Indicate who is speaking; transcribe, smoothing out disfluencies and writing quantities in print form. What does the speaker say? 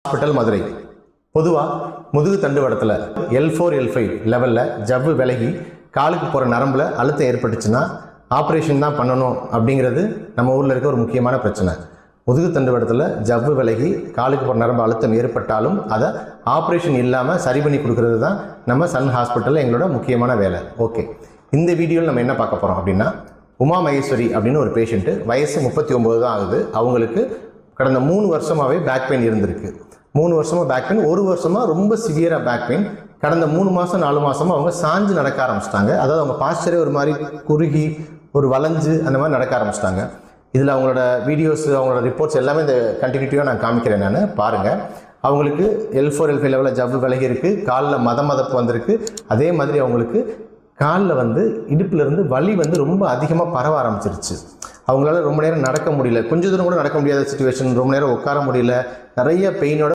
Speaker 1: Hospital Madurai. பொதுவாக முதுகு தண்டுவடத்தில் L4 L5 லெவலில் ஜவ்வு விலகி காலுக்கு போகிற நரம்பில் அழுத்தம் ஏற்பட்டுச்சுன்னா ஆப்ரேஷன் தான் பண்ணணும் அப்படிங்கிறது நம்ம ஊரில் இருக்க ஒரு முக்கியமான பிரச்சனை. முதுகு தண்டுவடத்தில் ஜவ்வு விலகி காலுக்கு போகிற நரம்பு அழுத்தம் ஏற்பட்டாலும் அதை ஆப்ரேஷன் இல்லாமல் சரி பண்ணி கொடுக்கறது தான் நம்ம சன் ஹாஸ்பிட்டலில் எங்களோட முக்கியமான வேலை. ஓகே, இந்த வீடியோவில் நம்ம என்ன பார்க்க போகிறோம் அப்படின்னா, உமா மகேஸ்வரி அப்படின்னு ஒரு பேஷண்ட்டு, வயசு 39 தான் ஆகுது. அவங்களுக்கு கடந்த 3 வருஷமாகவே பேக் பெயின் இருந்திருக்கு. 3 வருஷமாக பேக் பெயின், 1 வருஷமாக ரொம்ப சிவியராக பேக் பெயின். கடந்த 3 மாதம் 4 மாதமாக அவங்க சாஞ்சு நடக்க ஆரம்பிச்சிட்டாங்க. அதாவது அவங்க பாஸ்டரே ஒரு மாதிரி குறுகி ஒரு வளைஞ்சு அந்த மாதிரி நடக்க ஆரம்பிச்சிட்டாங்க. இதில் அவங்களோட வீடியோஸ், அவங்களோட ரிப்போர்ட்ஸ் எல்லாமே இந்த கண்டினியூட்டிவாக நான் காமிக்கிறேன். நான் பாருங்கள், அவங்களுக்கு L4 L5 லெவலில் ஜவ்வு விலகி இருக்குது, காலில் மதப்பு வந்திருக்கு. அதே மாதிரி அவங்களுக்கு காலில் இடுப்புலேருந்து வலி ரொம்ப அதிகமாக பரவ ஆரம்பிச்சிருச்சு. அவங்களால ரொம்ப நேரம் நடக்க முடியல, கொஞ்சம் தூரம் கூட நடக்க முடியாத சுச்சுவேஷன், ரொம்ப நேரம் உட்கார முடியல, நிறைய பெயினோட